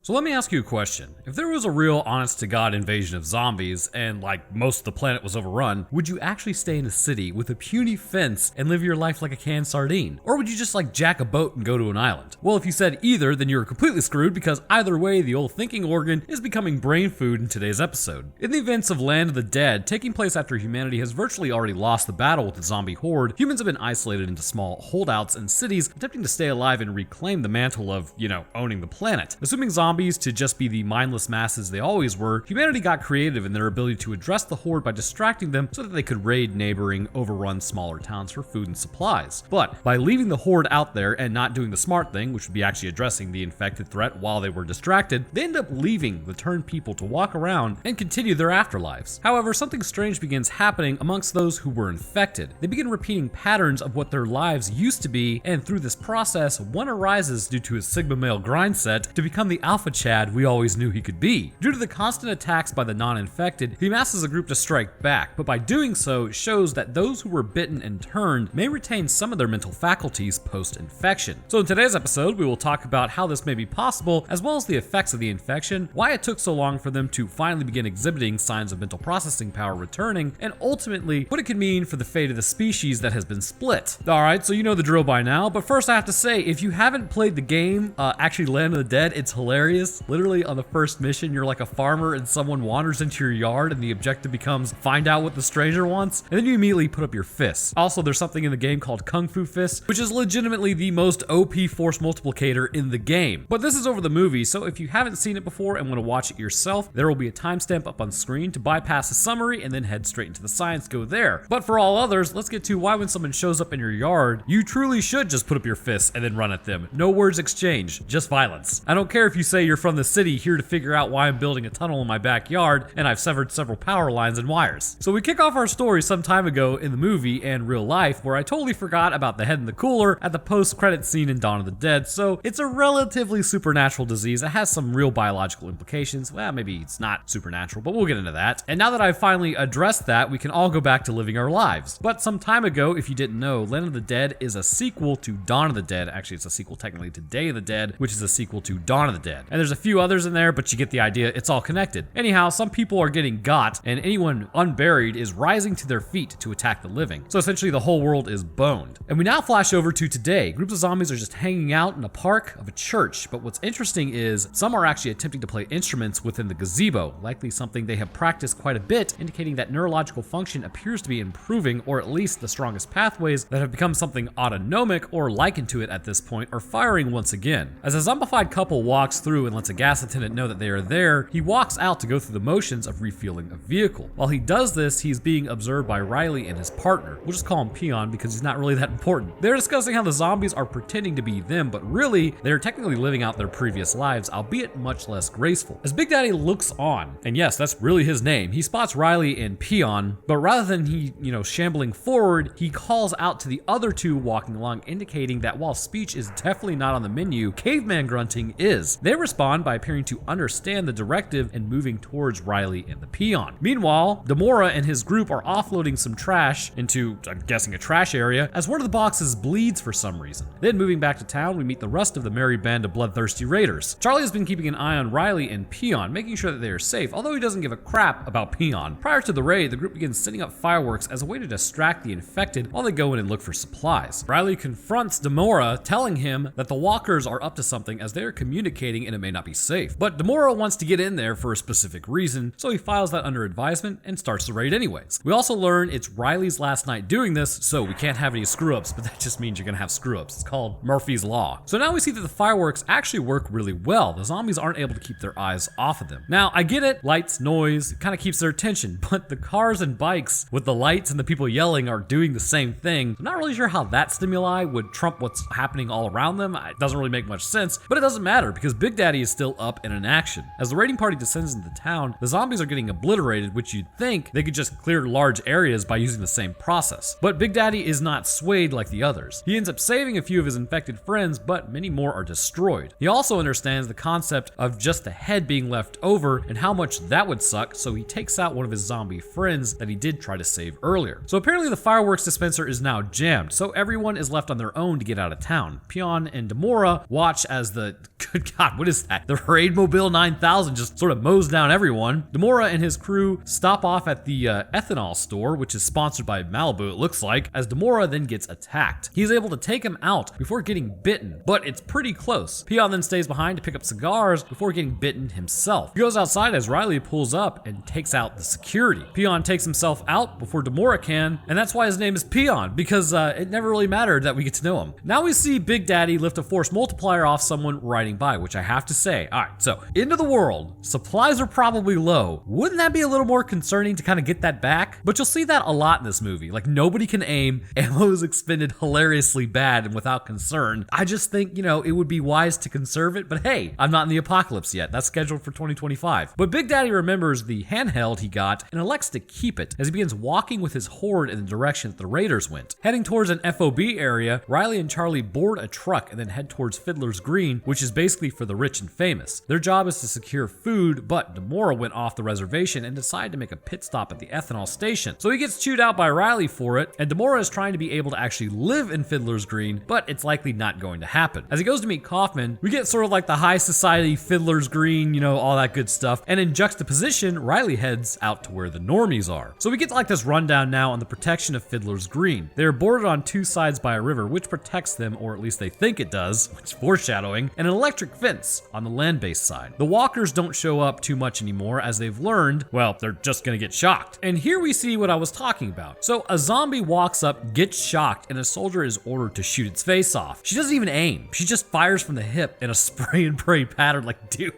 So let me ask you a question. If there was a real honest-to-God invasion of zombies and like most of the planet was overrun, would you actually stay in a city with a puny fence and live your life like a canned sardine? Or would you just like jack a boat and go to an island? Well, if you said either, then you're completely screwed because either way, the old thinking organ is becoming brain food in today's episode. In the events of Land of the Dead, taking place after humanity has virtually already lost the battle with the zombie horde, humans have been isolated into small holdouts and cities, attempting to stay alive and reclaim the mantle of, owning the planet. Assuming zombies to just be the mindless masses they always were, humanity got creative in their ability to address the horde by distracting them so that they could raid neighboring, overrun smaller towns for food and supplies. But by leaving the horde out there and not doing the smart thing, which would be actually addressing the infected threat while they were distracted, they end up leaving the turned people to walk around and continue their afterlives. However, something strange begins happening amongst those who were infected. They begin repeating patterns of what their lives used to be, and through this process, one arises due to his Sigma male grind set to become the alpha Chad we always knew he could be. Due to the constant attacks by the non-infected, he amasses a group to strike back, but by doing so, shows that those who were bitten and turned may retain some of their mental faculties post-infection. So in today's episode, we will talk about how this may be possible, as well as the effects of the infection, why it took so long for them to finally begin exhibiting signs of mental processing power returning, and ultimately, what it could mean for the fate of the species that has been split. Alright, so you know the drill by now, but first I have to say, if you haven't played the game, actually Land of the Dead, it's hilarious. Literally on the first mission, you're like a farmer and someone wanders into your yard and the objective becomes find out what the stranger wants, and then you immediately put up your fists. Also, there's something in the game called Kung Fu Fist, which is legitimately the most OP force multiplicator in the game. But this is over the movie, so if you haven't seen it before and want to watch it yourself, there will be a timestamp up on screen to bypass the summary and then head straight into the science, go there. But for all others, let's get to why when someone shows up in your yard, you truly should just put up your fists and then run at them. No words exchanged, just violence. I don't care if you say you're from the city here to figure out why I'm building a tunnel in my backyard and I've severed several power lines and wires. So we kick off our story some time ago in the movie and real life where I totally forgot about the head in the cooler at the post-credit scene in Dawn of the Dead. So it's a relatively supernatural disease. It has some real biological implications. Well, maybe it's not supernatural, but we'll get into that. And now that I've finally addressed that, we can all go back to living our lives. But some time ago, if you didn't know, Land of the Dead is a sequel to Dawn of the Dead. Actually, it's a sequel technically to Day of the Dead, which is a sequel to Dawn of the Dead. And there's a few others in there, but you get the idea, it's all connected. Anyhow, some people are getting got, and anyone unburied is rising to their feet to attack the living. So essentially the whole world is boned. And we now flash over to today. Groups of zombies are just hanging out in a park of a church, but what's interesting is some are actually attempting to play instruments within the gazebo, likely something they have practiced quite a bit, indicating that neurological function appears to be improving, or at least the strongest pathways that have become something autonomic or likened to it at this point are firing once again. As a zombified couple walks through and lets a gas attendant know that they are there, he walks out to go through the motions of refueling a vehicle. While he does this, he's being observed by Riley and his partner. We'll just call him Peon because he's not really that important. They're discussing how the zombies are pretending to be them, but really, they're technically living out their previous lives, albeit much less graceful. As Big Daddy looks on, and yes, that's really his name, he spots Riley and Peon, but rather than he, shambling forward, he calls out to the other two walking along, indicating that while speech is definitely not on the menu, caveman grunting is. They respond by appearing to understand the directive and moving towards Riley and the Peon. Meanwhile, Demora and his group are offloading some trash into, I'm guessing, a trash area, as one of the boxes bleeds for some reason. Then moving back to town, we meet the rest of the merry band of bloodthirsty raiders. Charlie has been keeping an eye on Riley and Peon, making sure that they are safe, although he doesn't give a crap about Peon. Prior to the raid, the group begins setting up fireworks as a way to distract the infected while they go in and look for supplies. Riley confronts Demora, telling him that the walkers are up to something as they are communicating and it may not be safe. But Demora wants to get in there for a specific reason, so he files that under advisement and starts the raid anyways. We also learn it's Riley's last night doing this, so we can't have any screw-ups, but that just means you're gonna have screw-ups. It's called Murphy's Law. So now we see that the fireworks actually work really well. The zombies aren't able to keep their eyes off of them. Now, I get it, lights, noise, it kind of keeps their attention, but the cars and bikes with the lights and the people yelling are doing the same thing. I'm not really sure how that stimuli would trump what's happening all around them. It doesn't really make much sense, but it doesn't matter because Big Daddy is still up and in action. As the raiding party descends into town, the zombies are getting obliterated, which you'd think they could just clear large areas by using the same process. But Big Daddy is not swayed like the others. He ends up saving a few of his infected friends, but many more are destroyed. He also understands the concept of just the head being left over and how much that would suck, so he takes out one of his zombie friends that he did try to save earlier. So apparently the fireworks dispenser is now jammed, so everyone is left on their own to get out of town. Peon and Demora watch as the, good God, what is notice that the Raidmobile 9000 just sort of mows down everyone. Demora and his crew stop off at the ethanol store, which is sponsored by Malibu, it looks like, as Demora then gets attacked. He's able to take him out before getting bitten, but it's pretty close. Peon then stays behind to pick up cigars before getting bitten himself. He goes outside as Riley pulls up and takes out the security. Peon takes himself out before Demora can, and that's why his name is Peon, because it never really mattered that we get to know him. Now we see Big Daddy lift a force multiplier off someone riding by, which I have to say, alright, so into the world, supplies are probably low. Wouldn't that be a little more concerning to kind of get that back? But you'll see that a lot in this movie. Like, nobody can aim, ammo is expended hilariously bad and without concern. I just think, it would be wise to conserve it, but hey, I'm not in the apocalypse yet. That's scheduled for 2025. But Big Daddy remembers the handheld he got and elects to keep it as he begins walking with his horde in the direction that the raiders went. Heading towards an FOB area, Riley and Charlie board a truck and then head towards Fiddler's Green, which is basically for the rich and famous. Their job is to secure food, but Demora went off the reservation and decided to make a pit stop at the ethanol station. So he gets chewed out by Riley for it, and Demora is trying to be able to actually live in Fiddler's Green, but it's likely not going to happen. As he goes to meet Kaufman, we get sort of like the high society Fiddler's Green, all that good stuff, and in juxtaposition, Riley heads out to where the normies are. So we get like this rundown now on the protection of Fiddler's Green. They are bordered on two sides by a river, which protects them, or at least they think it does, which is foreshadowing, and an electric fence on the land-based side. The walkers don't show up too much anymore, as they've learned, well, they're just gonna get shocked. And here we see what I was talking about. So a zombie walks up, gets shocked, and a soldier is ordered to shoot its face off. She doesn't even aim. She just fires from the hip in a spray and pray pattern. Like, dude,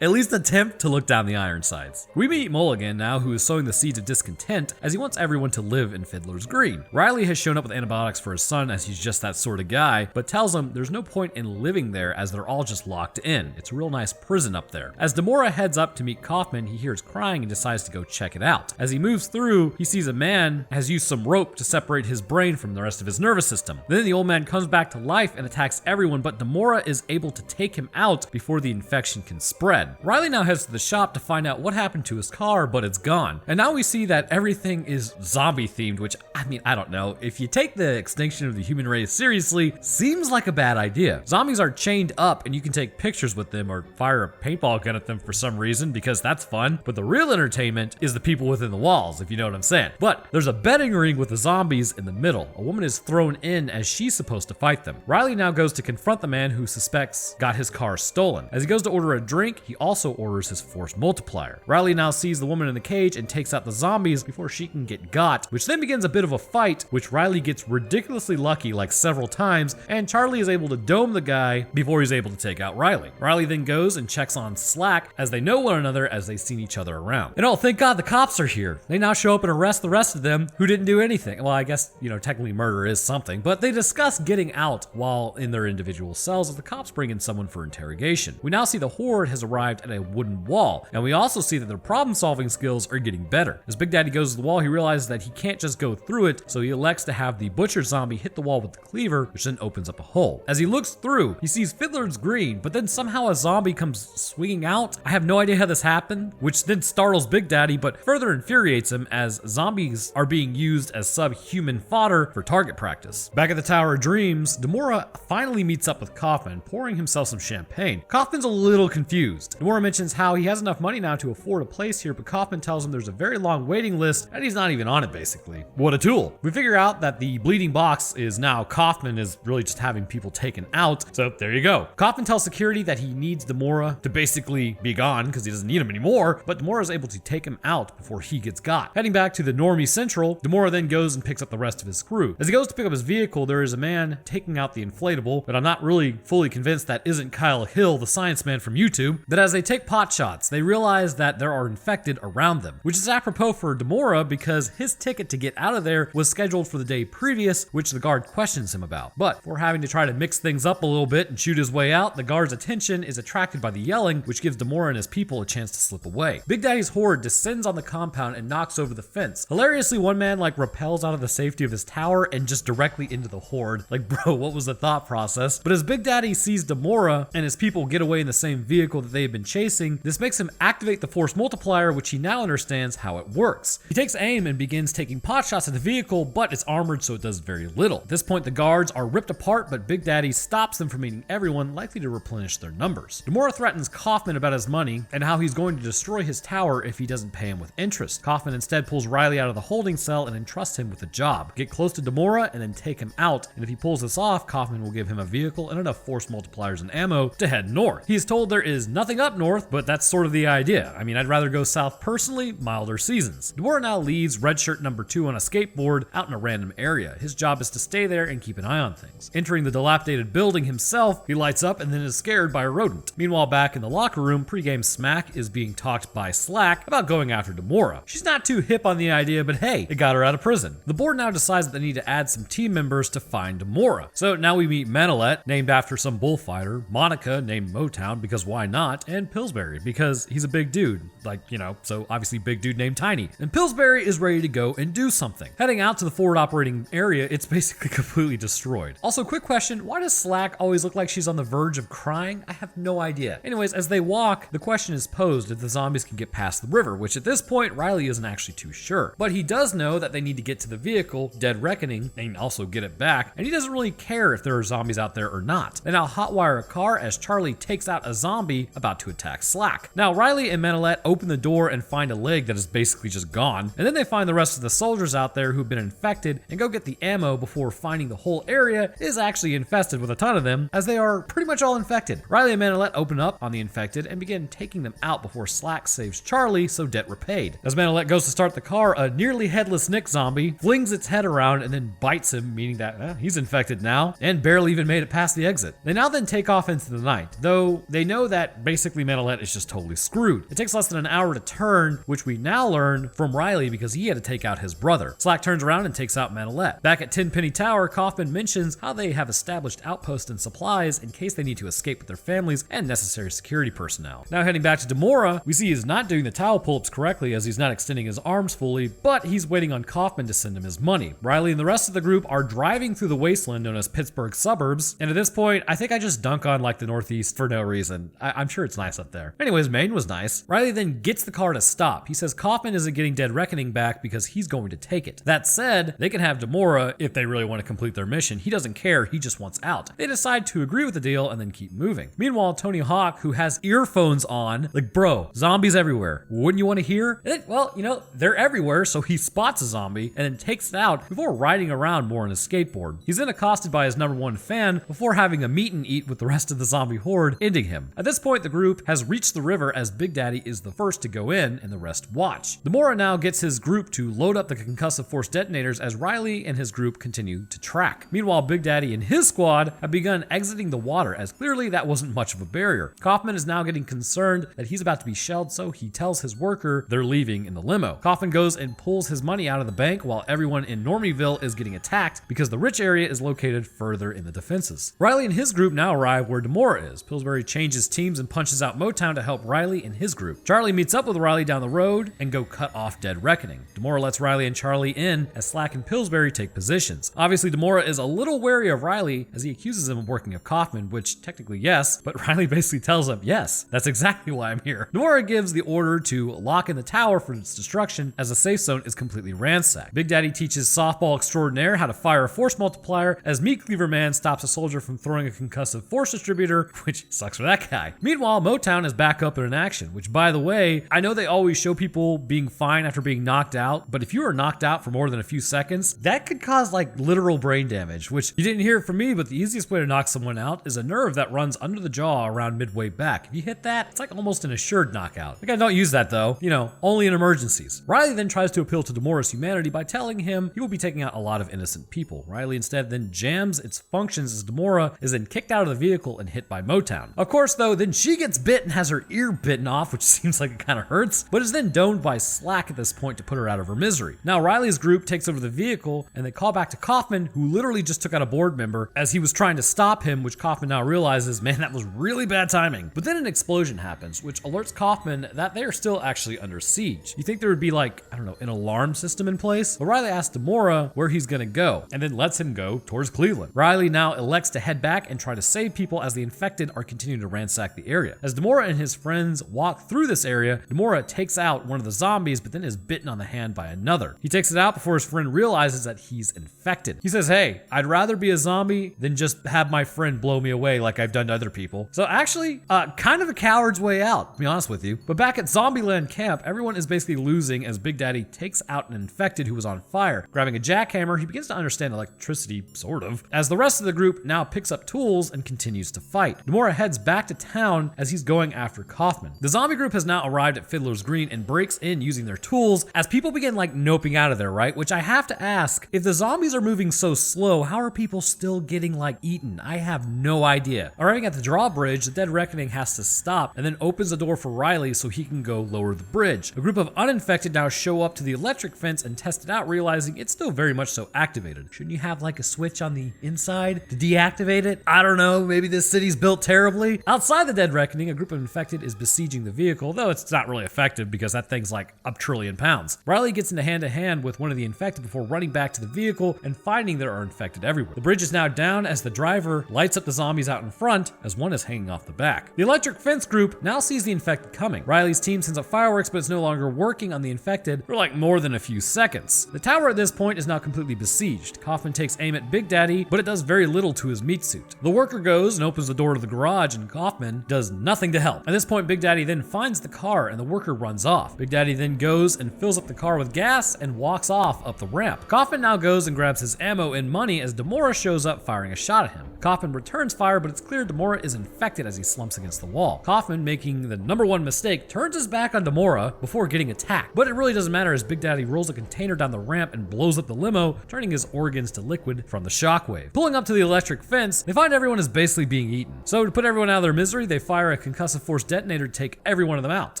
at least attempt to look down the Ironsides. We meet Mulligan now, who is sowing the seeds of discontent as he wants everyone to live in Fiddler's Green. Riley has shown up with antibiotics for his son, as he's just that sort of guy, but tells him there's no point in living there as they're all just locked in. It's a real nice prison up there. As Demora heads up to meet Kaufman, he hears crying and decides to go check it out. As he moves through, he sees a man has used some rope to separate his brain from the rest of his nervous system. Then the old man comes back to life and attacks everyone, but Demora is able to take him out before the infection can spread. Riley now heads to the shop to find out what happened to his car, but it's gone. And now we see that everything is zombie themed, which, I don't know. If you take the extinction of the human race seriously, seems like a bad idea. Zombies are chained up and you can take pictures with them or fire a paintball gun at them for some reason, because that's fun. But the real entertainment is the people within the walls, if you know what I'm saying. But there's a betting ring with the zombies in the middle. A woman is thrown in as she's supposed to fight them. Riley now goes to confront the man who suspects got his car stolen. As he goes to order a drink, he also orders his force multiplier. Riley now sees the woman in the cage and takes out the zombies before she can get got, which then begins a bit of a fight, which Riley gets ridiculously lucky like several times, and Charlie is able to dome the guy before he's able to take out Riley. Riley then goes and checks on Slack, as they know one another as they've seen each other around. And oh, thank God the cops are here. They now show up and arrest the rest of them who didn't do anything. Well, I guess, technically murder is something, but they discuss getting out while in their individual cells as the cops bring in someone for interrogation. We now see the horde has arrived at a wooden wall, and we also see that their problem-solving skills are getting better. As Big Daddy goes to the wall, he realizes that he can't just go through it, so he elects to have the butcher zombie hit the wall with the cleaver, which then opens up a hole. As he looks through, he sees Fiddler's Green, but then somehow a zombie comes swinging out. I have no idea how this happened, which then startles Big Daddy, but further infuriates him as zombies are being used as subhuman fodder for target practice. Back at the Tower of Dreams, Demora finally meets up with Kaufman, pouring himself some champagne. Kaufman's a little confused. Demora mentions how he has enough money now to afford a place here, but Kaufman tells him there's a very long waiting list and he's not even on it, basically. What a tool. We figure out that the bleeding box is now Kaufman is really just having people taken out, so there you go. Kaufman tells security that he needs Demora to basically be gone because he doesn't need him anymore, but Demora is able to take him out before he gets got. Heading back to the Normie Central, Demora then goes and picks up the rest of his crew. As he goes to pick up his vehicle, there is a man taking out the inflatable, but I'm not really fully convinced that isn't Kyle Hill, the science man from YouTube. But as they take pot shots, they realize that there are infected around them, which is apropos for Demora because his ticket to get out of there was scheduled for the day previous, which the guard questions him about. But for having to try to mix things up a little bit and shoot his way out, the guard's attention is attracted by the yelling, which gives Demora and his people a chance to slip away. Big Daddy's horde descends on the compound and knocks over the fence. Hilariously, one man rappels out of the safety of his tower and just directly into the horde. Like, bro, what was the thought process? But as Big Daddy sees Demora and his people get away in the same vehicle that they've been chasing, this makes him activate the force multiplier, which he now understands how it works. He takes aim and begins taking pot shots at the vehicle, but it's armored so it does very little. At this point, the guards are ripped apart, but Big Daddy stops them from eating everyone, likely to replenish their numbers. Demora threatens Kaufman about his money and how he's going to destroy his tower if he doesn't pay him with interest. Kaufman instead pulls Riley out of the holding cell and entrusts him with a job. Get close to Demora and then take him out, and if he pulls this off, Kaufman will give him a vehicle and enough force multipliers and ammo to head north. He is told there is nothing up north, but that's sort of the idea. I mean, I'd rather go south personally, milder seasons. Demora now leads redshirt number 2 on a skateboard out in a random area. His job is to stay there and keep an eye on things. Entering the dilapidated building himself, he lights up and then is scared by a rodent. Meanwhile, back in the locker room, pregame smack is being talked by Slack about going after Demora. She's not too hip on the idea, but hey, it got her out of prison. The board now decides that they need to add some team members to find Demora. So now we meet Manolet, named after some bullfighter, Monica, named Motown because why not, and Pillsbury because he's a big dude, like, you know, so obviously big dude named Tiny. And Pillsbury is ready to go and do something. Heading out to the forward operating area, it's basically completely destroyed. Also, quick question, why does Slack always look like she's on the verge of crying? I have no idea. Anyways, as they walk, the question is posed if the zombies can get past the river, which at this point, Riley isn't actually too sure. But he does know that they need to get to the vehicle, Dead Reckoning, and also get it back, and he doesn't really care if there are zombies out there or not. They now hotwire a car as Charlie takes out a zombie about to attack Slack. Now, Riley and Manolet open the door and find a leg that is basically just gone, and then they find the rest of the soldiers out there who've been infected and go get the ammo before finding the whole area is actually infested with a ton of them, as they are pretty much all infected. Riley and Manolet open up on the infected and begin taking them out before Slack saves Charlie, so debt repaid. As Manolet goes to start the car, a nearly headless Nick zombie flings its head around and then bites him, meaning that he's infected now, and barely even made it past the exit. They now then take off into the night, though they know that basically Manolet is just totally screwed. It takes less than an hour to turn, which we now learn from Riley because he had to take out his brother. Slack turns around and takes out Manolet. Back at Tenpenny Tower, Kaufman mentions how they have established outposts and supplies in case they need to escape with their families and necessary security personnel. Now heading back to Demora, we see he's not doing the towel pull-ups correctly as he's not extending his arms fully, but he's waiting on Kaufman to send him his money. Riley and the rest of the group are driving through the wasteland known as Pittsburgh suburbs, and at this point, I think I just dunk on like the Northeast for no reason. I'm sure it's nice up there. Anyways, Maine was nice. Riley then gets the car to stop. He says Kaufman isn't getting Dead Reckoning back because he's going to take it. That said, they can have Demora if they really want to complete their mission. He doesn't care, he just wants out. They decide to agree with the deal and then keep moving. Meanwhile, Tony Hawk, who has earphones on, like, bro, zombies everywhere. Wouldn't you want to hear? Well, you know, they're everywhere, so he spots a zombie and then takes it out before riding around more on his skateboard. He's then accosted by his #1 fan before having a meet and eat with the rest of the zombie horde, ending him. At this point, the group has reached the river as Big Daddy is the first to go in and the rest watch. Demora now gets his group to load up the concussive force detonators as Riley and his group continue to track. Meanwhile, Big Daddy and his squad have begun exiting the water as clearly that wasn't much of a barrier. Kaufman is now getting concerned that he's about to be shelled, so he tells his worker they're leaving in the limo. Kaufman goes and pulls his money out of the bank while everyone in Normieville is getting attacked because the rich area is located further in the defenses. Riley and his group now arrive where Demora is. Pillsbury changes teams and punches out Motown to help Riley and his group. Charlie meets up with Riley down the road and go cut off Dead Reckoning. Demora lets Riley and Charlie in as Slack and Pillsbury take positions. Obviously, Demora is a little wary of Riley as he accuses him of working with Kaufman, which technically yes, but Riley basically tells him, yes, that's exactly why I'm here. Demora gives the order to lock in the tower for its destruction as the safe zone is completely ransacked. Big Daddy teaches softball extraordinaire how to fire a force multiplier as Meat Cleaver Man stops a soldier from throwing a concussive force distributor, which sucks for that guy. Meanwhile, Motown is back up in action, which by the way, I know they always show people being fine after being knocked out, but if you are knocked out for more than a few seconds, that could cause like literal brain damage, which you didn't hear it from me, but the easiest way to knock someone out is a nerve that runs under the jaw around midway back. If you hit that, it's like almost an assured knockout. Like, I don't use that though, you know, only in emergencies. Riley then tries to appeal to Demora's humanity by telling him he will be taking out a lot of innocent people. Riley instead then jams its functions as Demora is then kicked out of the vehicle and hit by Motown. Of course though, then she gets bit and has her ear bitten off, which seems like it kind of hurts, but is then doned by Slack at this point to put her out of her misery. Now Riley's group takes over the vehicle and they call back to Kaufman, who literally just took out a board member as he was trying to stop him, which Kaufman now realizes, man, that was really bad timing. But then an explosion happens, which alerts Kaufman that they are still actually under siege. You think there would be like, I don't know, an alarm system in place? But Riley asks Demora where he's gonna go and then lets him go towards Cleveland. Riley now elects to head back and try to save people as the infected are continuing to ransack the area. As Demora and his friends walk through this area, Demora takes out one of the zombies but then is bitten on the hand by another. He takes it out out before his friend realizes that he's infected. He says, hey, I'd rather be a zombie than just have my friend blow me away like I've done to other people. So actually, kind of a coward's way out, to be honest with you. But back at Zombieland camp, everyone is basically losing as Big Daddy takes out an infected who was on fire. Grabbing a jackhammer, he begins to understand electricity, sort of, as the rest of the group now picks up tools and continues to fight. Demora heads back to town as he's going after Kaufman. The zombie group has now arrived at Fiddler's Green and breaks in using their tools as people begin noping out of there, right? Which I have to ask, if the zombies are moving so slow, how are people still getting eaten? I have no idea. Arriving at the drawbridge, the Dead Reckoning has to stop and then opens the door for Riley so he can go lower the bridge. A group of uninfected now show up to the electric fence and test it out, realizing it's still very much so activated. Shouldn't you have a switch on the inside to deactivate it? I don't know, maybe this city's built terribly. Outside the Dead Reckoning, a group of infected is besieging the vehicle, though it's not really effective because that thing's a trillion pounds. Riley gets into hand-to-hand with one of the infected before running back to the vehicle and finding there are infected everywhere. The bridge is now down as the driver lights up the zombies out in front as one is hanging off the back. The electric fence group now sees the infected coming. Riley's team sends up fireworks, but it's no longer working on the infected for more than a few seconds. The tower at this point is now completely besieged. Kaufman takes aim at Big Daddy, but it does very little to his meat suit. The worker goes and opens the door to the garage, and Kaufman does nothing to help. At this point, Big Daddy then finds the car and the worker runs off. Big Daddy then goes and fills up the car with gas and walks off up the ramp. Kaufman now goes and grabs his ammo and money as Demora shows up firing a shot at him. Kaufman returns fire, but it's clear Demora is infected as he slumps against the wall. Kaufman, making the number one mistake, turns his back on Demora before getting attacked. But it really doesn't matter as Big Daddy rolls a container down the ramp and blows up the limo, turning his organs to liquid from the shockwave. Pulling up to the electric fence, they find everyone is basically being eaten. So to put everyone out of their misery, they fire a concussive force detonator to take every one of them out.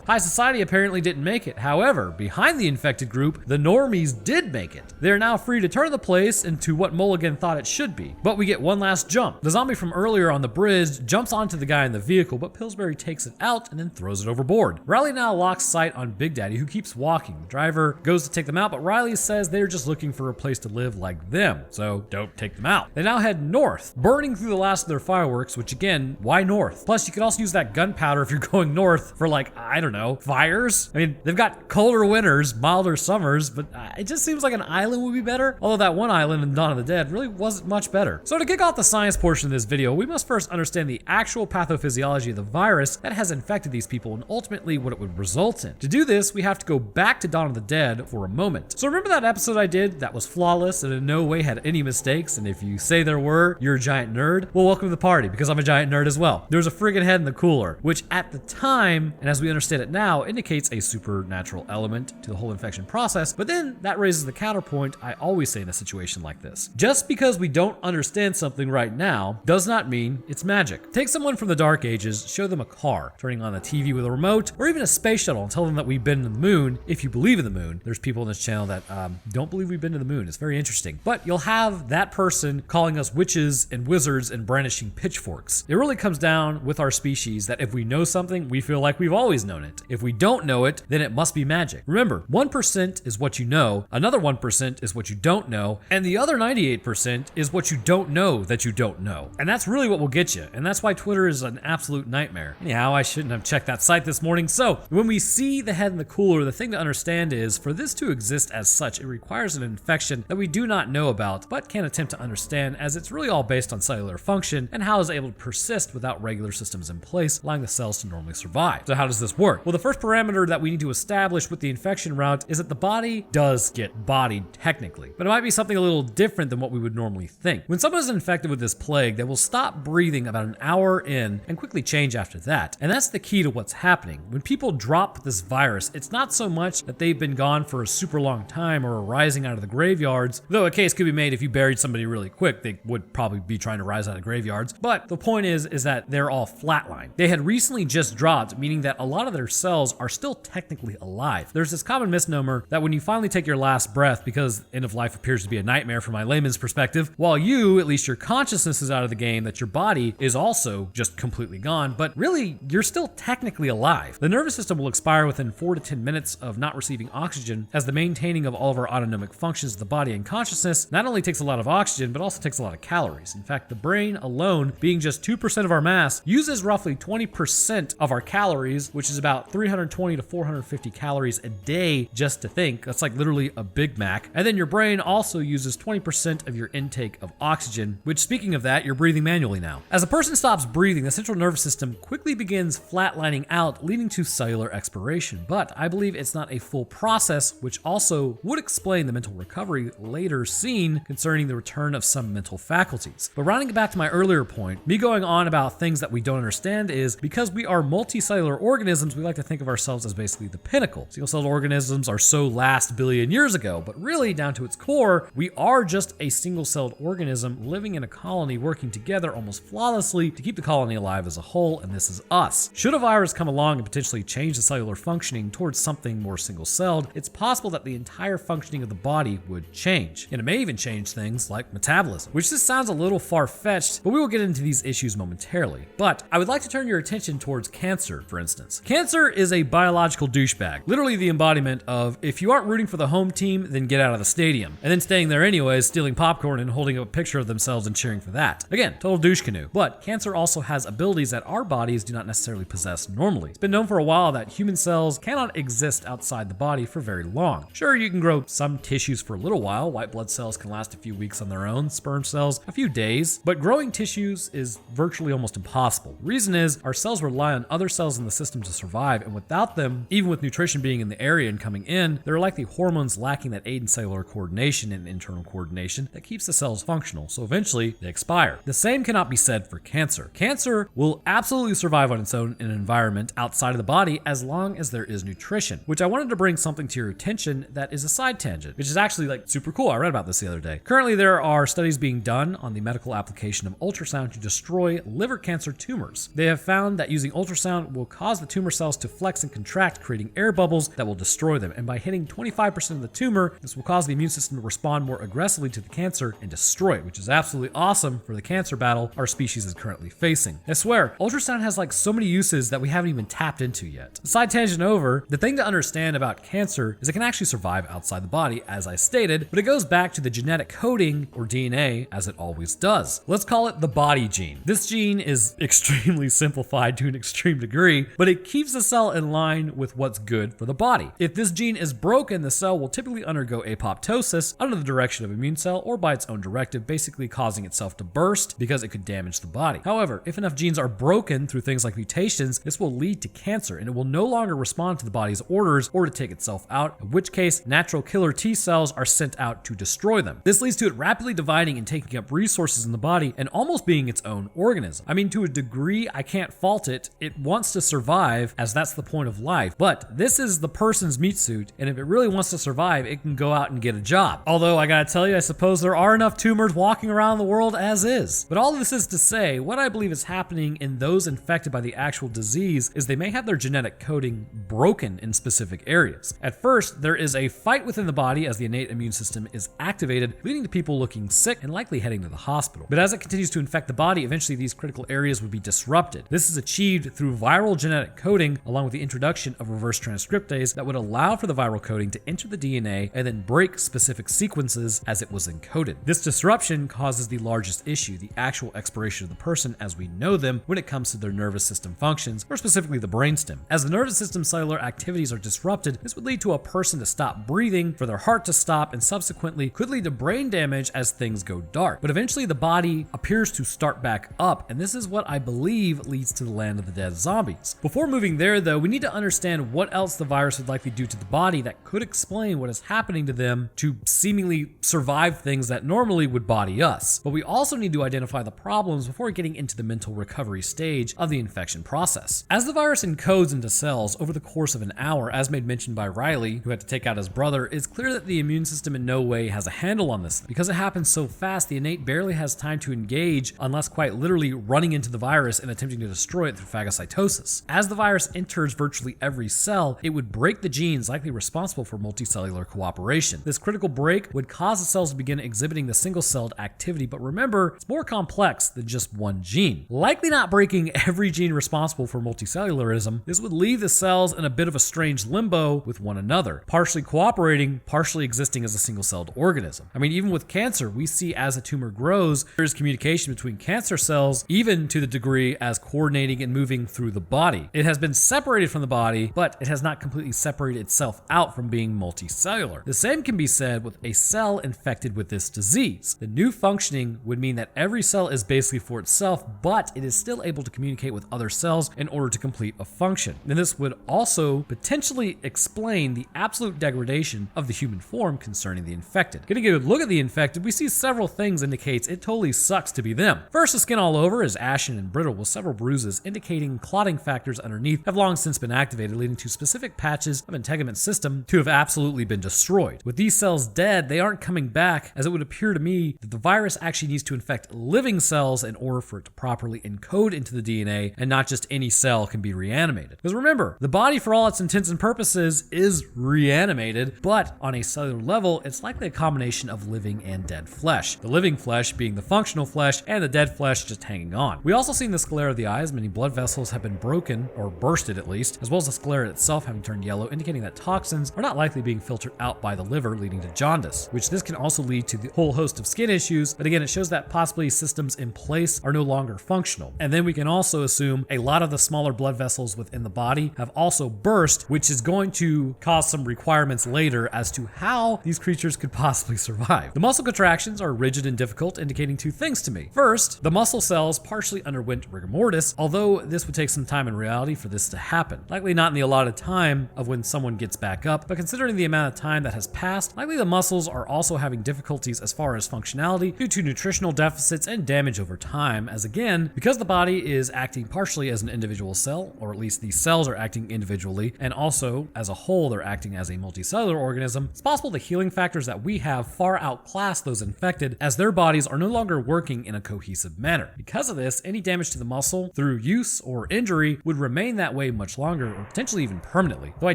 High Society apparently didn't make it. However, behind the infected group, the normies did make it. They are now free to turn the place into what Mulligan thought it should be. But we get one last jump. The zombie from earlier on the bridge jumps onto the guy in the vehicle, but Pillsbury takes it out and then throws it overboard. Riley now locks sight on Big Daddy, who keeps walking. The driver goes to take them out, but Riley says they're just looking for a place to live like them, so don't take them out. They now head north, burning through the last of their fireworks, which again, why north? Plus, you could also use that gunpowder if you're going north for I don't know, fires? I mean, they've got colder winters, milder summers, but it just seems like an island would be better. Although that one island in Dawn of the Dead really wasn't much better. So to kick off the science portion of this video, we must first understand the actual pathophysiology of the virus that has infected these people and ultimately what it would result in. To do this, we have to go back to Dawn of the Dead for a moment. So remember that episode I did that was flawless and in no way had any mistakes, and if you say there were, you're a giant nerd? Well, welcome to the party, because I'm a giant nerd as well. There's a friggin' head in the cooler, which at the time, and as we understand it now, indicates a supernatural element to the whole infection process, but then that raises the counterpoint I always say in a situation like this. Just because we don't understand something right now does not mean it's magic. Take someone from the Dark Ages, show them a car, turning on the TV with a remote, or even a space shuttle and tell them that we've been to the moon, if you believe in the moon. There's people on this channel that don't believe we've been to the moon. It's very interesting. But you'll have that person calling us witches and wizards and brandishing pitchforks. It really comes down with our species that if we know something, we feel like we've always known it. If we don't know it, then it must be magic. Remember, 1% is what you know, another 1% is what you don't know, and the other 98% is what you don't know that you don't know. And that's really what will get you, and that's why Twitter is an absolute nightmare. Anyhow, I shouldn't have checked that site this morning. So, when we see the head in the cooler, the thing to understand is, for this to exist as such, it requires an infection that we do not know about, but can attempt to understand, as it's really all based on cellular function and how it's able to persist without regular systems in place, allowing the cells to normally survive. So how does this work? Well, the first parameter that we need to establish with the infection route is that the body does get bodied technically, but it might be something a little different than what we would normally think. When someone is infected with this plague, they will stop breathing about an hour in and quickly change after that. And that's the key to what's happening. When people drop this virus, it's not so much that they've been gone for a super long time or are rising out of the graveyards, though a case could be made if you buried somebody really quick, they would probably be trying to rise out of graveyards. But the point is that they're all flatlined. They had recently just dropped, meaning that a lot of their cells are still technically alive. There's this common misnomer that when you finally take your last breath, because end of life appears to be a nightmare from my layman's perspective, while you, at least your consciousness is out of the game, that your body is also just completely gone, but really, you're still technically alive. The nervous system will expire within 4 to 10 minutes of not receiving oxygen, as the maintaining of all of our autonomic functions of the body and consciousness not only takes a lot of oxygen, but also takes a lot of calories. In fact, the brain alone, being just 2% of our mass, uses roughly 20% of our calories, which is about 320 to 450 calories a day just to think. That's like literally a Big Mac, and then your brain also uses 20% of your intake of oxygen, which, speaking of that, you're breathing manually now. As a person stops breathing, the central nervous system quickly begins flatlining out, leading to cellular expiration. But I believe it's not a full process, which also would explain the mental recovery later seen concerning the return of some mental faculties. But rounding it back to my earlier point, me going on about things that we don't understand is because we are multicellular organisms, we like to think of ourselves as basically the pinnacle. Single-celled organisms are so last billion years ago, but really down to its core, we are just a single-celled organism living in a colony working together almost flawlessly to keep the colony alive as a whole, and this is us. Should a virus come along and potentially change the cellular functioning towards something more single-celled, it's possible that the entire functioning of the body would change. And it may even change things like metabolism, which this sounds a little far-fetched, but we will get into these issues momentarily. But I would like to turn your attention towards cancer, for instance. Cancer is a biological douchebag, literally the embodiment of if you aren't rooting for the home team, then get out of the stadium, and then staying there anyways, stealing popcorn and holding up a picture of themselves and cheering for that. Again, total douche canoe. But cancer also has abilities that our bodies do not necessarily possess normally. It's been known for a while that human cells cannot exist outside the body for very long. Sure, you can grow some tissues for a little while. White blood cells can last a few weeks on their own, sperm cells a few days, but growing tissues is virtually almost impossible. The reason is our cells rely on other cells in the system to survive, and without them, even with nutrition being in the area and coming in, there are likely hormones lacking that aid in cellular coordination and internal coordination that keeps the cells functional, so eventually they expire. The same cannot be said for cancer. Cancer will absolutely survive on its own in an environment outside of the body as long as there is nutrition, which I wanted to bring something to your attention that is a side tangent, which is actually like super cool. I read about this the other day. Currently, there are studies being done on the medical application of ultrasound to destroy liver cancer tumors. They have found that using ultrasound will cause the tumor cells to flex and contract, creating air bubbles that will destroy them. And by hitting 25% of the tumor, this will cause the immune system to respond more aggressively to the cancer and destroy it, which is absolutely awesome for the cancer battle our species is currently facing. I swear, ultrasound has like so many uses that we haven't even tapped into yet. Side tangent over, the thing to understand about cancer is it can actually survive outside the body, as I stated, but it goes back to the genetic coding, or DNA, as it always does. Let's call it the body gene. This gene is extremely simplified to an extreme degree, but it keeps the cell in line with what's good for the body. If this gene is broken, the cell will typically undergo apoptosis under the direction of immune cell or by its own directive, basically causing itself to burst because it could damage the body. However, if enough genes are broken through things like mutations, this will lead to cancer and it will no longer respond to the body's orders or to take itself out, in which case natural killer T cells are sent out to destroy them. This leads to it rapidly dividing and taking up resources in the body and almost being its own organism. I mean, to a degree, I can't fault it. It wants to survive, as that's the point of life. But this is the person's meat suit, and if it really wants to survive, it can go out and get a job. Although, I gotta tell you, I suppose there are enough tumors walking around the world as is. But all of this is to say, what I believe is happening in those infected by the actual disease is they may have their genetic coding broken in specific areas. At first, there is a fight within the body as the innate immune system is activated, leading to people looking sick and likely heading to the hospital. But as it continues to infect the body, eventually these critical areas would be disrupted. This is achieved through viral genetic coding, along with the introduction of reverse transcriptase that would allow for the viral coding to enter the DNA and then break specific sequences as it was encoded. This disruption causes the largest issue, the actual expiration of the person as we know them when it comes to their nervous system functions, or specifically the brainstem. As the nervous system cellular activities are disrupted, this would lead to a person to stop breathing, for their heart to stop, and subsequently could lead to brain damage as things go dark. But eventually the body appears to start back up, and this is what I believe leads to the land of the dead zombies. Before moving there though, we need to understand what else the virus would likely do to the body that could explain what is happening to them to seemingly survive things that normally would body us. But we also need to identify the problems before getting into the mental recovery stage of the infection process. As the virus encodes into cells over the course of an hour, as made mention by Riley, who had to take out his brother, it's clear that the immune system in no way has a handle on this. Because it happens so fast, the innate barely has time to engage unless quite literally running into the virus and attempting to destroy it through phagocytosis. As the virus enters virtually every cell, it would break the genes likely responsible for multicellular cooperation. This critical break would cause the cells to begin exhibiting the single-celled activity, but remember, it's more complex than just one gene. Likely not breaking every gene responsible for multicellularism, this would leave the cells in a bit of a strange limbo with one another, partially cooperating, partially existing as a single-celled organism. I mean, even with cancer, we see as a tumor grows, there's communication between cancer cells, even to the degree as coordinating and moving through the body. It has been separated from the body, but it has not completely separated itself out from being multicellular. multicellular. The same can be said with a cell infected with this disease. The new functioning would mean that every cell is basically for itself, but it is still able to communicate with other cells in order to complete a function. And this would also potentially explain the absolute degradation of the human form concerning the infected. Getting a good look at the infected, we see several things indicates it totally sucks to be them. First, the skin all over is ashen and brittle with several bruises indicating clotting factors underneath have long since been activated, leading to specific patches of integument system to have absolutely been destroyed. With these cells dead, they aren't coming back, as it would appear to me that the virus actually needs to infect living cells in order for it to properly encode into the DNA, and not just any cell can be reanimated. Because remember, the body for all its intents and purposes is reanimated, but on a cellular level, it's likely a combination of living and dead flesh. The living flesh being the functional flesh, and the dead flesh just hanging on. We also see in the sclera of the eyes, many blood vessels have been broken, or bursted at least, as well as the sclera itself having turned yellow, indicating that toxins are not likely being filtered out by the liver, leading to jaundice, which this can also lead to the whole host of skin issues, but again, it shows that possibly systems in place are no longer functional. And then we can also assume a lot of the smaller blood vessels within the body have also burst, which is going to cause some requirements later as to how these creatures could possibly survive. The muscle contractions are rigid and difficult, indicating two things to me. First, the muscle cells partially underwent rigor mortis, although this would take some time in reality for this to happen. Likely not in the allotted time of when someone gets back up, but considering the amount of time that has passed, likely the muscles are also having difficulties as far as functionality due to nutritional deficits and damage over time, as again, because the body is acting partially as an individual cell, or at least these cells are acting individually, and also as a whole they're acting as a multicellular organism, it's possible the healing factors that we have far outclass those infected, as their bodies are no longer working in a cohesive manner. Because of this, any damage to the muscle through use or injury would remain that way much longer, or potentially even permanently. Though I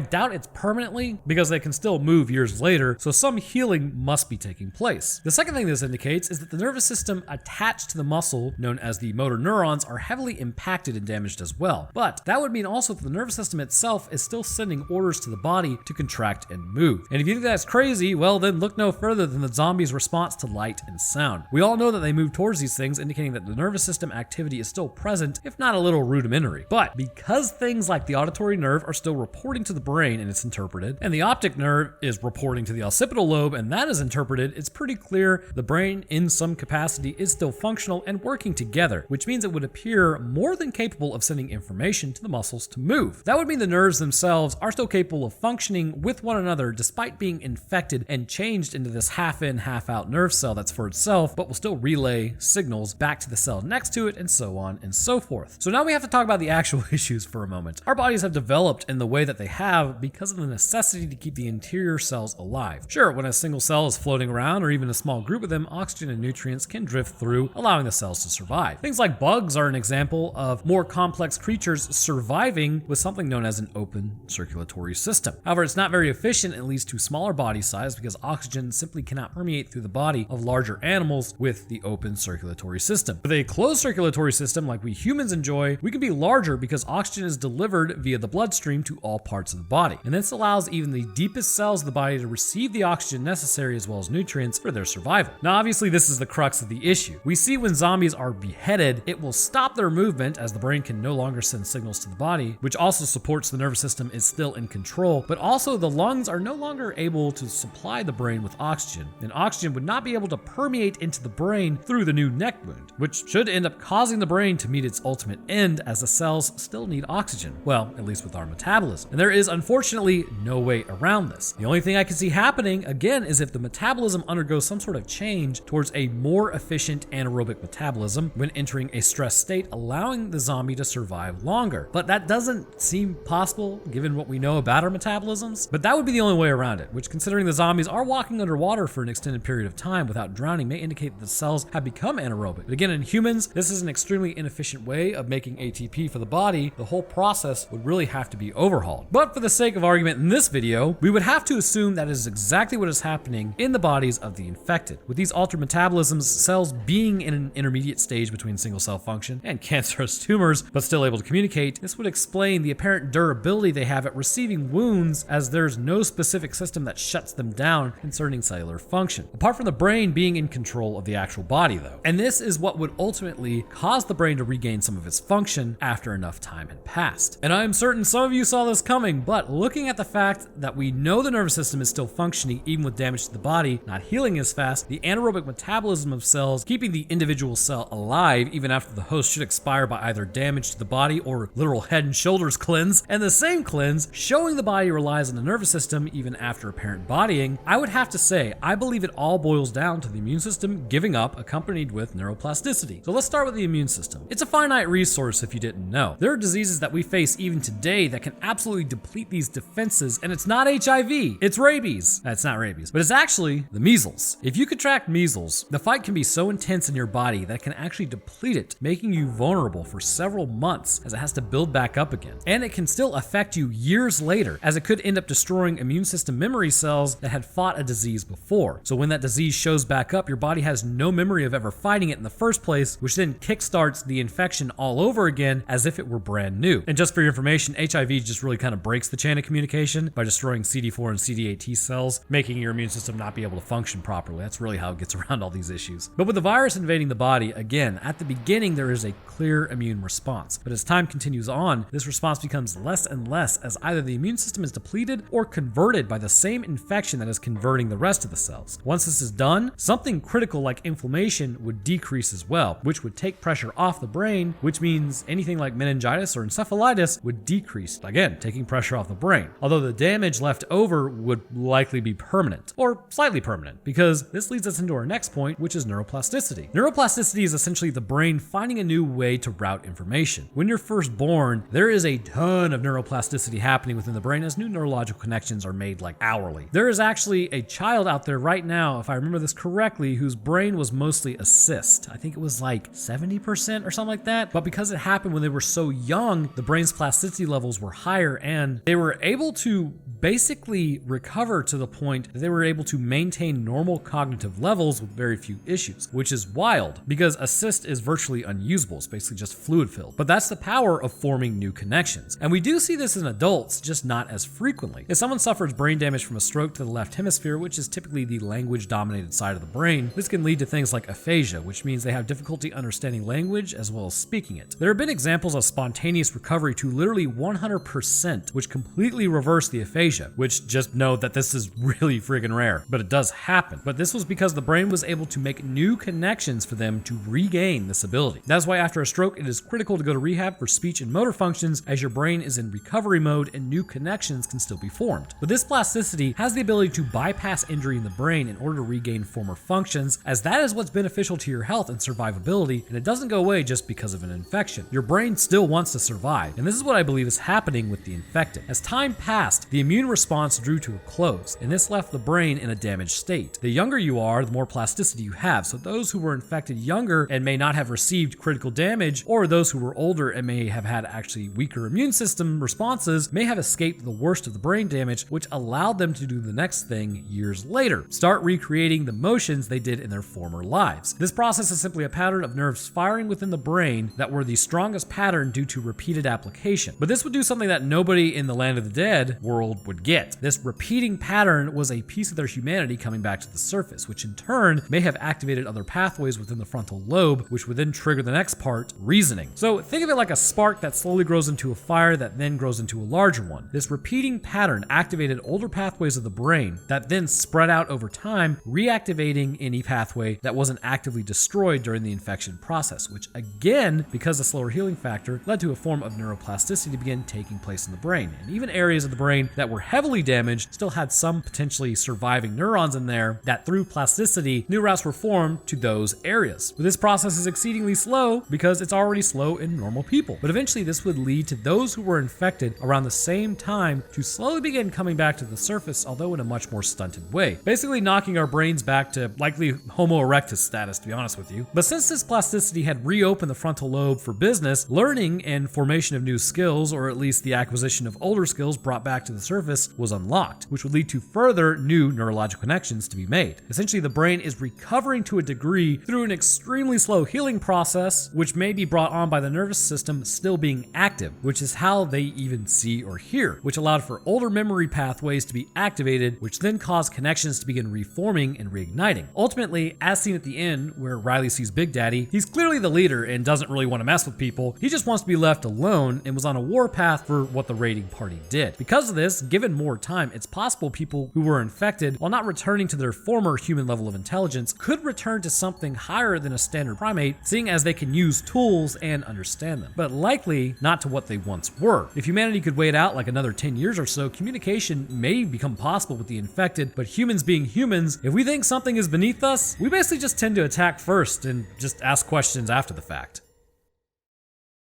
doubt it's permanently, because they can still move years later, so some healing must be taking place. The second thing this indicates is that the nervous system attached to the muscle, known as the motor neurons, are heavily impacted and damaged as well. But that would mean also that the nervous system itself is still sending orders to the body to contract and move. And if you think that's crazy, well then look no further than the zombie's response to light and sound. We all know that they move towards these things, indicating that the nervous system activity is still present, if not a little rudimentary. But because things like the auditory nerve are still reporting to the brain and it's interpreted, and the optic nerve is reporting to the occipital lobe and that is interpreted, it's pretty clear the brain in some capacity is still functional and working together, which means it would appear more than capable of sending information to the muscles to move. That would mean the nerves themselves are still capable of functioning with one another despite being infected and changed into this half in, half out nerve cell that's for itself, but will still relay signals back to the cell next to it, and so on and so forth. So now we have to talk about the actual issues for a moment. Our bodies have developed in the way that they have because of the necessity to keep the interior cells alive. Sure, when a single cell is floating around, or even a small group of them, oxygen and nutrients can drift through, allowing the cells to survive. Things like bugs are an example of more complex creatures surviving with something known as an open circulatory system. However, it's not very efficient and leads to smaller body size because oxygen simply cannot permeate through the body of larger animals with the open circulatory system. With a closed circulatory system like we humans enjoy, we can be larger because oxygen is delivered via the bloodstream to all parts of the body. And this allows even the deepest cells of the body to receive the oxygen necessary as well as nutrients for their survival. Now, obviously, this is the crux of the issue. We see when zombies are beheaded, it will stop their movement as the brain can no longer send signals to the body, which also supports the nervous system is still in control, but also the lungs are no longer able to supply the brain with oxygen, and oxygen would not be able to permeate into the brain through the new neck wound, which should end up causing the brain to meet its ultimate end as the cells still need oxygen. Well, at least with our metabolism. And there is unfortunately no way around this. The only thing I can see happening again is if the metabolism undergoes some sort of change towards a more efficient anaerobic metabolism when entering a stress state, allowing the zombie to survive longer. But that doesn't seem possible given what we know about our metabolisms, but that would be the only way around it, which considering the zombies are walking underwater for an extended period of time without drowning may indicate that the cells have become anaerobic. But again, in humans, this is an extremely inefficient way of making ATP for the body. The whole process would really have to be overhauled. But for the sake of argument in this video, we would have to assume that is exactly what is happening in the bodies of the infected. With these altered metabolisms, cells being in an intermediate stage between single cell function and cancerous tumors, but still able to communicate, this would explain the apparent durability they have at receiving wounds, as there's no specific system that shuts them down concerning cellular function, apart from the brain being in control of the actual body though. And this is what would ultimately cause the brain to regain some of its function after enough time had passed. And I am certain some of you saw this coming, but looking at the fact that we know the nervous nervous system is still functioning even with damage to the body, not healing as fast, the anaerobic metabolism of cells, keeping the individual cell alive even after the host should expire by either damage to the body or literal head and shoulders cleanse, and the same cleanse showing the body relies on the nervous system even after apparent bodying, I would have to say I believe it all boils down to the immune system giving up accompanied with neuroplasticity. So let's start with the immune system. It's a finite resource if you didn't know. There are diseases that we face even today that can absolutely deplete these defenses, and it's not HIV, it's rabies. That's not rabies, but it's actually the measles. If you contract measles, the fight can be so intense in your body that it can actually deplete it, making you vulnerable for several months as it has to build back up again. And it can still affect you years later, as it could end up destroying immune system memory cells that had fought a disease before. So when that disease shows back up, your body has no memory of ever fighting it in the first place, which then kickstarts the infection all over again as if it were brand new. And just for your information, HIV just really kind of breaks the chain of communication by destroying CD4 and CD8 T cells, making your immune system not be able to function properly. That's really how it gets around all these issues. But with the virus invading the body, again, at the beginning there is a clear immune response. But as time continues on, this response becomes less and less as either the immune system is depleted or converted by the same infection that is converting the rest of the cells. Once this is done, something critical like inflammation would decrease as well, which would take pressure off the brain, which means anything like meningitis or encephalitis would decrease, again, taking pressure off the brain. Although the damage left over would likely be permanent, or slightly permanent, because this leads us into our next point, which is neuroplasticity. Neuroplasticity is essentially the brain finding a new way to route information. When you're first born, there is a ton of neuroplasticity happening within the brain as new neurological connections are made like hourly. There is actually a child out there right now, if I remember this correctly, whose brain was mostly a cyst. I think it was like 70% or something like that. But because it happened when they were so young, the brain's plasticity levels were higher and they were able to basically recover to the point that they were able to maintain normal cognitive levels with very few issues, which is wild because a cyst is virtually unusable. It's basically just fluid filled. But that's the power of forming new connections. And we do see this in adults, just not as frequently. If someone suffers brain damage from a stroke to the left hemisphere, which is typically the language dominated side of the brain, this can lead to things like aphasia, which means they have difficulty understanding language as well as speaking it. There have been examples of spontaneous recovery to literally 100%, which completely reverse the aphasia, which just know that this is really friggin' rare, but it does happen. But this was because the brain was able to make new connections for them to regain this ability. That's why after a stroke, it is critical to go to rehab for speech and motor functions as your brain is in recovery mode and new connections can still be formed. But this plasticity has the ability to bypass injury in the brain in order to regain former functions, as that is what's beneficial to your health and survivability, and it doesn't go away just because of an infection. Your brain still wants to survive, and this is what I believe is happening with the infected. As time passed, the immune response drew to a close, and this left the brain in a damaged state. The younger you are, the more plasticity you have, so those who were infected younger and may not have received critical damage, or those who were older and may have had actually weaker immune system responses, may have escaped the worst of the brain damage, which allowed them to do the next thing years later, start recreating the motions they did in their former lives. This process is simply a pattern of nerves firing within the brain that were the strongest pattern due to repeated application. But this would do something that nobody in the land of the dead world would get. This repeating pattern was a piece of their humanity coming back to the surface, which in turn may have activated other pathways within the frontal lobe, which would then trigger the next part, reasoning. So think of it like a spark that slowly grows into a fire that then grows into a larger one. This repeating pattern activated older pathways of the brain that then spread out over time, reactivating any pathway that wasn't actively destroyed during the infection process, which again, because of slower healing factor, led to a form of neuroplasticity to begin taking place in the brain. And even areas of the brain that were heavily damaged still had some potentially surviving neurons in there that through plasticity, new routes were formed to those areas. But this process is exceedingly slow because it's already slow in normal people. But eventually this would lead to those who were infected around the same time to slowly begin coming back to the surface, although in a much more stunted way, basically knocking our brains back to likely Homo erectus status, to be honest with you. But since this plasticity had reopened the frontal lobe for business, learning and formation of new skills, or at least the acquisition of older skills brought back to the surface, was unlocked, which would lead to further new neurological connections to be made. Essentially, the brain is recovering to a degree through an extremely slow healing process, which may be brought on by the nervous system still being active, which is how they even see or hear, which allowed for older memory pathways to be activated, which then caused connections to begin reforming and reigniting. Ultimately, as seen at the end, where Riley sees Big Daddy, he's clearly the leader and doesn't really want to mess with people. He just wants to be left alone and was on a war path for what the raiding party did. Because of this, given more time, it's possible people who were infected, while not returning to their former human level of intelligence, could return to something higher than a standard primate, seeing as they can use tools and understand them, but likely not to what they once were. If humanity could wait out like another 10 years or so, communication may become possible with the infected, but humans being humans, if we think something is beneath us, we basically just tend to attack first and just ask questions after the fact.